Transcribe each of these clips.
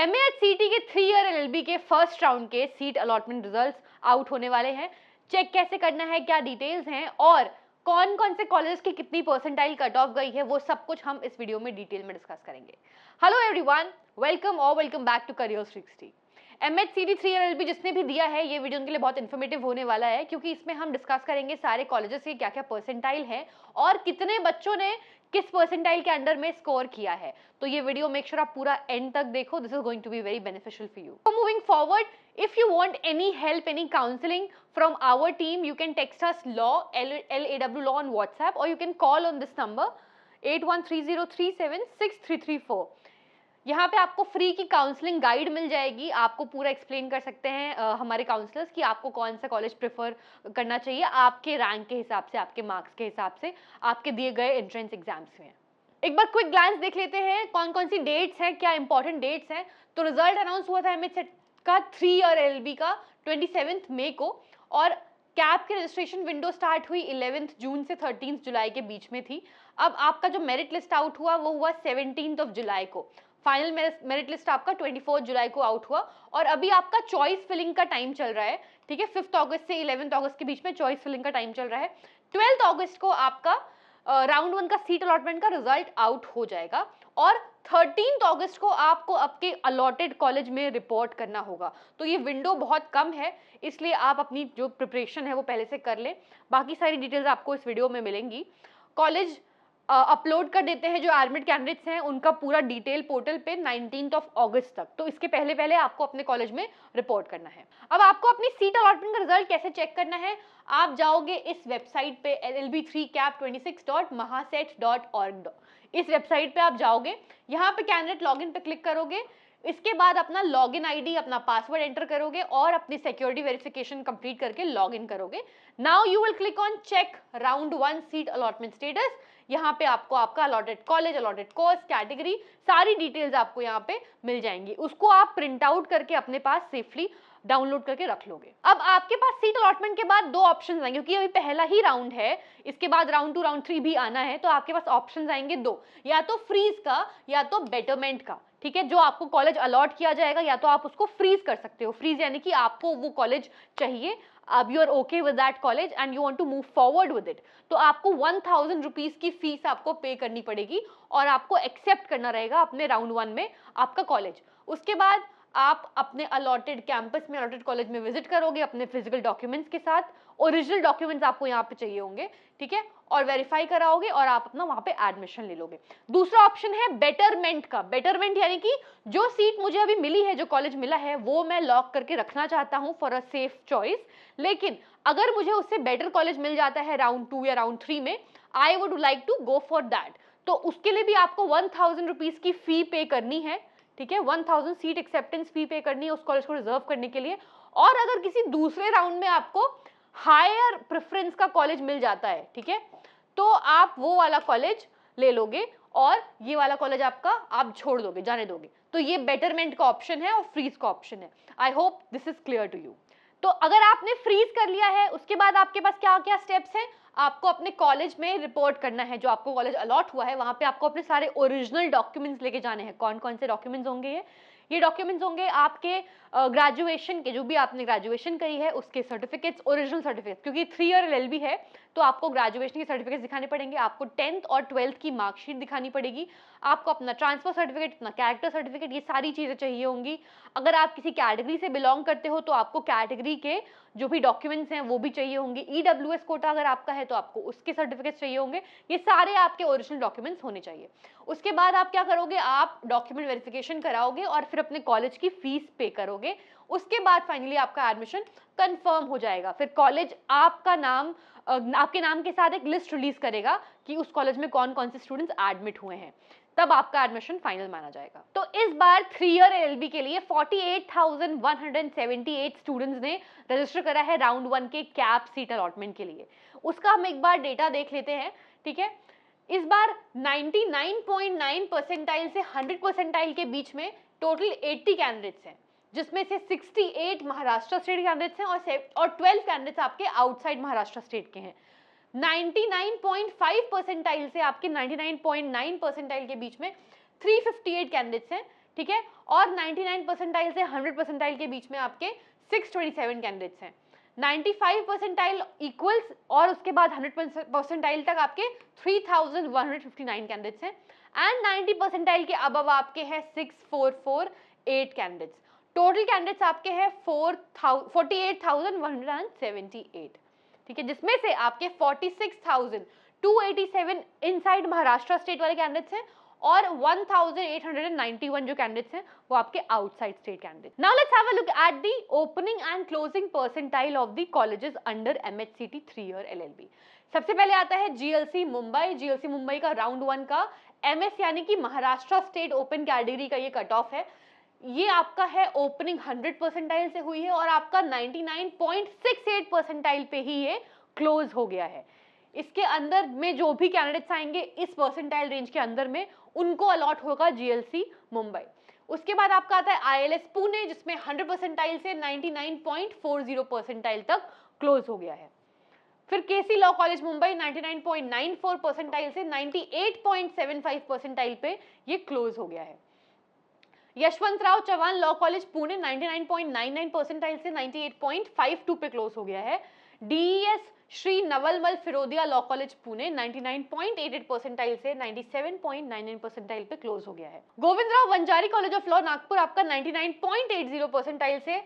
MAHCT के 3 year LLB के first round के सीट अलॉटमेंट रिजल्ट्स आउट होने वाले हैं। चेक कैसे करना है, क्या डिटेल्स हैं और कौन कौन से कॉलेज की कितनी परसेंटाइल कट ऑफ गई है, वो सब कुछ हम इस वीडियो में डिटेल में डिस्कस करेंगे। Hello everyone, welcome back to career 360। MAHCT 3 year LLB जिसने भी दिया है, ये वीडियो उनके लिए बहुत इन्फॉर्मेटिव होने वाला है, क्योंकि इसमें हम डिस्कस करेंगे सारे कॉलेजेस के क्या क्या परसेंटाइल है और कितने बच्चों ने किस परसेंटाइल के अंडर में स्कोर किया है। तो ये वीडियो मेक श्योर आप पूरा एंड तक देखो, this is going to be very beneficial for you. Moving forward, if you want any help, any counseling from our team, you can text us LAW law on WhatsApp, or you can call on this number 8130376334। यहाँ पे आपको free की counselling guide मिल जाएगी, आपको पूरा explain कर सकते हैं हमारे काउंसलर्स कि आपको कौन सा कॉलेज प्रेफर करना चाहिए आपके रैंक के हिसाब से, आपके मार्क्स के हिसाब से, आपके दिए गए एंट्रेंस एग्जाम्स में। एक बार क्विक ग्लांस देख लेते हैं कौन कौन सी डेट्स हैं, क्या इंपॉर्टेंट डेट्स हैं। तो रिजल्ट अनाउंस हुआ था MAHCT का 3 ईयर LLB का 27 मई को, और कैप की रजिस्ट्रेशन विंडो स्टार्ट हुई 11 जून से 13 जुलाई के बीच में थी। अब आपका जो मेरिट लिस्ट आउट हुआ वो हुआ 17 जुलाई को। फाइनल मेरिट लिस्ट आपका 24 जुलाई को आउट हुआ, और अभी आपका चॉइस फिलिंग का टाइम चल रहा है, ठीक है। 5 अगस्त से 11 अगस्त के बीच में चॉइस फिलिंग का टाइम चल रहा है। 12 अगस्त को आपका राउंड 1 का सीट अलॉटमेंट का रिजल्ट आउट हो जाएगा, और 13 अगस्त को आपको आपके अलॉटेड कॉलेज में रिपोर्ट करना होगा। तो ये विंडो बहुत कम है, इसलिए आप अपनी जो प्रिपरेशन है वो पहले से कर लें। बाकी सारी डिटेल्स आपको इस वीडियो में मिलेंगी। कॉलेज अपलोड कर देते हैं जो एडमिट कैंडिडेट्स हैं उनका पूरा डिटेल पोर्टल पे 19 अगस्त तक, तो इसके पहले पहले आपको अपने कॉलेज में रिपोर्ट करना है। अब आपको अपनी सीट अलॉटमेंट का रिजल्ट कैसे चेक करना है, आप जाओगे इस वेबसाइट पे llb3cap26.mahaset.org। इस वेबसाइट पे आप जाओगे, यहाँ पे कैंडिडेट लॉगिन पे क्लिक करोगे, इसके बाद अपना लॉगिन आईडी, अपना पासवर्ड एंटर करोगे और अपनी सिक्योरिटी वेरिफिकेशन कंप्लीट करके लॉगिन करोगे। Now you will click on check round 1 seat allotment status. यहाँ पे आपको आपका allotted college, allotted course, category, सारी डिटेल्स आपको यहाँ पे मिल जाएंगी। उसको आप प्रिंट आउट करके अपने पास सेफली डाउनलोड करके रख लोगे। अब आपके पास सीट अलॉटमेंट के बाद 2 ऑप्शंस आएंगे, क्योंकि अभी पहला ही राउंड है, इसके बाद राउंड 2 राउंड 3 भी आना है। तो आपके पास ऑप्शंस आएंगे 2, या तो फ्रीज का या तो बेटरमेंट का, ठीक है। जो आपको कॉलेज अलॉट किया जाएगा या तो आप उसको फ्रीज कर सकते हो। फ्रीज यानी कि आपको वो कॉलेज चाहिए, अब you are okay with that college and you want to move forward with it, तो आपको 1000 रुपीज की फीस आपको पे करनी पड़ेगी और आपको एक्सेप्ट करना रहेगा अपने राउंड 1 में आपका कॉलेज। उसके बाद आप अपने अलॉटेड कैंपस में, अलॉटेड कॉलेज में विजिट करोगे अपने फिजिकल डॉक्यूमेंट्स के साथ। ओरिजिनल डॉक्यूमेंट्स आपको यहाँ पे चाहिए होंगे, ठीक है, और वेरीफाई कराओगे और आप अपना वहां पे एडमिशन ले लोगे। दूसरा ऑप्शन है बेटरमेंट का। बेटरमेंट यानी कि जो सीट मुझे अभी मिली है, जो कॉलेज मिला है, वो मैं लॉक करके रखना चाहता हूँ फॉर अ सेफ चॉइस, लेकिन अगर मुझे उससे बेटर कॉलेज मिल जाता है राउंड 2 या राउंड 3 में, I would like to go for that. तो उसके लिए भी आपको 1000 रुपीज की फी पे करनी है, ठीक है। 1000 सीट एक्सेप्टेंस फी पे करनी है उस कॉलेज को रिजर्व करने के लिए। और अगर किसी दूसरे राउंड में आपको हायर प्रेफरेंस का कॉलेज मिल जाता है, ठीक है, तो आप वो वाला कॉलेज ले लोगे और ये वाला कॉलेज आपका आप छोड़ दोगे, जाने दोगे। तो ये बेटरमेंट का ऑप्शन है और फ्रीज का ऑप्शन है। I hope this is clear to you. तो अगर आपने फ्रीज कर लिया है, उसके बाद आपके पास क्या क्या स्टेप्स हैं, आपको अपने कॉलेज में रिपोर्ट करना है। जो आपको कॉलेज अलॉट हुआ है वहां पे आपको अपने सारे ओरिजिनल डॉक्यूमेंट्स लेके जाने हैं। कौन कौन से डॉक्यूमेंट्स होंगे? ये डॉक्यूमेंट्स होंगे आपके ग्रेजुएशन के, जो भी आपने ग्रेजुएशन करी है उसके सर्टिफिकेट्स, ओरिजिनल सर्टिफिकेट्स, क्योंकि 3 ईयर LLB है तो आपको ग्रेजुएशन के सर्टिफिकेट्स दिखाने पड़ेंगे, आपको 10th और 12th की मार्कशीट दिखानी पड़ेगी, आपको अपना ट्रांसफर सर्टिफिकेट, अपना कैरेक्टर सर्टिफिकेट, ये सारी चीजें चाहिए होंगी। अगर आप किसी कैटेगरी से बिलोंग करते हो तो आपको कैटेगरी के जो भी डॉक्यूमेंट्स हैं वो भी चाहिए होंगे। EWS कोटा अगर आपका है तो आपको उसके सर्टिफिकेट्स चाहिए होंगे। ये सारे आपके ओरिजिनल डॉक्यूमेंट्स होने चाहिए। उसके बाद आप क्या करोगे, आप डॉक्यूमेंट वेरिफिकेशन कराओगे और फिर अपने कॉलेज की फीस पे करोगे। उसके बाद फाइनली आपका एडमिशन कंफर्म हो जाएगा। फिर कॉलेज आपका नाम, आपके नाम के साथ एक लिस्ट रिलीज करेगा कि उस कॉलेज में कौन कौन से स्टूडेंट्स एडमिट हुए हैं, तब आपका एडमिशन फाइनल माना जाएगा। तो इस बार 3 ईयर LLB के लिए 48,178 स्टूडेंट्स ने रजिस्टर करा है राउंड 1 के कैप सीट अलॉटमेंट के लिए। उसका हम एक बार डेटा देख लेते हैं, ठीक है। इस बार 99.9 परसेंटाइल से 100 परसेंटाइल के बीच में टोटल 80 कैंडिडेट्स हैं, जिसमें से 68 महाराष्ट्र स्टेट कैंडिडेट्स हैं और 12 कैंडिडेट्स आपके आउटसाइड महाराष्ट्र स्टेट के हैं। 99.5 परसेंटाइल से आपके 99.9 परसेंटाइल के बीच में 358 कैंडिडेट्स हैं, ठीक है, और 99 परसेंटाइल से 100 परसेंटाइल के बीच में आपके 627 कैंडिडेट्स हैं। 95 परसेंटाइल इक्वल्स और उसके बाद 100 परसेंटाइल तक आपके 3159 कैंडिडेट्स हैं, एंड 90 परसेंटाइल के अबव आपके हैं 6448 कैंडिडेट्स। टोटल कैंडिडेट्स आपके हैं 48,178, ठीक है, जिसमें से आपके 46,287 इनसाइड महाराष्ट्र स्टेट वाले कैंडिडेट्स हैं और 1891 जो कैंडिडेट्स हैं वो आपके outside state candidates. Now let's have a look at the opening and closing percentile of the colleges under MHCT 3 year LLB। सबसे पहले आता है GLC मुंबई। GLC मुंबई का राउंड 1 का MS यानी कि महाराष्ट्र स्टेट ओपन कैटेगरी का ये कट ऑफ है। ये आपका है ओपनिंग 100 परसेंटाइल से हुई है और आपका 99.68 परसेंटाइल पे ही ये क्लोज हो गया है। इसके अंदर में जो भी कैंडिडेट्स आएंगे इस परसेंटाइल रेंज के अंदर में उनको अलॉट होगा GLC मुंबई। उसके बाद आपका आता है ILS पुणे जिसमें 100 परसेंटाइल से 99.40 परसेंटाइल तक क्लोज हो गया है। फिर KC law college Mumbai 99.94 percentile से 98.75 परसेंटाइल पे ये क्लोज हो गया है। Yashwantrao Chavan law college Pune 99.99 percentile से 98.52 पे क्लोज हो गया है। DES Shri Navalmal Firodia law college Pune 99.88 percentile से 97.99 परसेंटाइल पे क्लोज हो गया है। Govindrao Wanjari college of law Nagpur आपका 99.80 परसेंटाइल से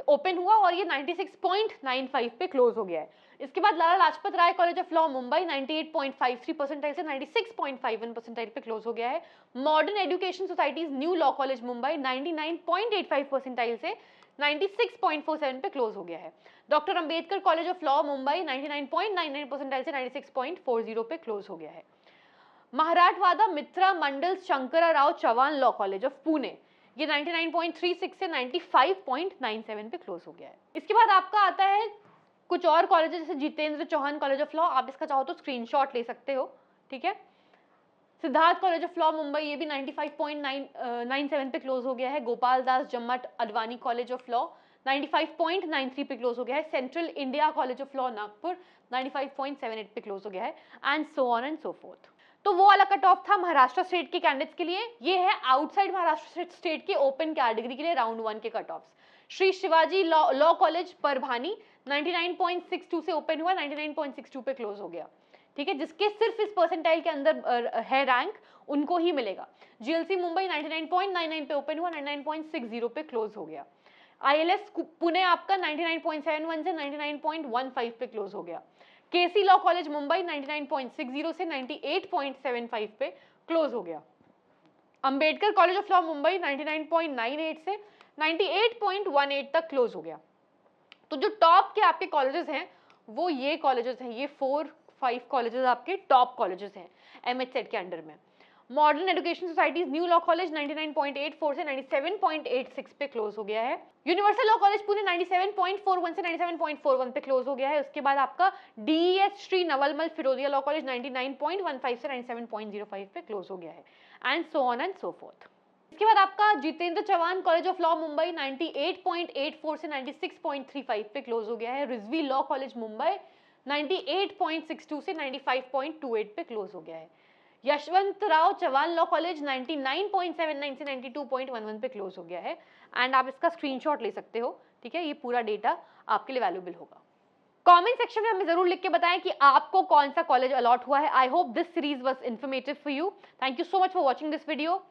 ओपन हुआ और ये 96.95 पे क्लोज हो गया है। इसके बाद Lala Lajpat Rai college of law Mumbai 98.53 percentile से 96.51 परसेंटाइल पे क्लोज हो गया है। Modern education society's new law college Mumbai 99.85 percentile से 96.47 पे क्लोज हो गया है। Doctor Ambedkar college of law Mumbai 99.99 percentile से 96.40 पे क्लोज हो गया है। Marathwada Mitra Mandal Shankarrao Chavan law college of Pune ये 99.36 से 95.97 पे क्लोज हो गया है। इसके बाद आपका आता है कुछ और कॉलेजेस जैसे Jitendra Chauhan college of law, आप इसका चाहो तो स्क्रीनशॉट ले सकते हो, ठीक है। Siddharth college of law Mumbai ये भी 95.97 पे क्लोज हो गया है। Gopal Das जम्मट Advani college of law 95.93 पे क्लोज हो गया है। Central India college of law Nagpur 95.78 पे क्लोज हो गया है, and so on and so fourth. तो वो वाला कट ऑफ था महाराष्ट्र स्टेट के कैंडिडेट्स के लिए। ये है आउटसाइड महाराष्ट्र स्टेट के ओपन कैटेगरी के लिए राउंड 1 के cut offs. Shri Shivaji law college Parbhani 99.62 से ओपन हुआ, 99.62 पे क्लोज हो गया, ठीक है, जिसके सिर्फ इस परसेंटाइल के अंदर है रैंक उनको ही मिलेगा। GLC मुंबई 99.99 पे ओपन हुआ, 99.60 पे क्लोज हो गया। ILS पुणे आपका 99.71 से 99.15 पे क्लोज हो गया। KC लॉ कॉलेज मुंबई 99.60 से 98.75 पे क्लोज हो गया। Ambedkar college of law Mumbai 99.98 से 98.18 तक क्लोज हो गया। तो जो टॉप के आपके कॉलेजेस हैं वो ये कॉलेजेस हैं, ये 4-5 कॉलेजेस आपके टॉप कॉलेजेस हैं MHCET के अंडर में। Modern education society's new law college 99.84 से 97.86 पे क्लोज हो गया है। यूनिवर्सल लॉ कॉलेज पुणे 97.41 से 97.41 पे क्लोज हो गया है। उसके बाद आपका DES Shri Navalmal Firodia law college 99.15 से 97.05 पे क्लोज हो गया है, and so on and so forth. इसके बाद आपका Jitendra Chauhan college of law Mumbai 98.84 से 96.35 पे क्लोज हो गया है। रिजवी लॉ कॉलेज मुंबई 98.62 से 95.28 पे क्लोज हो गया है। यशवंतराव चव्हाण लॉ कॉलेज 99.79 से 92.11 पे क्लोज हो गया है, एंड आप इसका स्क्रीनशॉट ले सकते हो, ठीक है, ये पूरा डेटा आपके लिए वैल्यूएबल होगा। कमेंट सेक्शन में हमें जरूर लिख के बताएं कि आपको कौन सा कॉलेज अलॉट हुआ है। I hope this series was informative for you. Thank you so much for watching this video.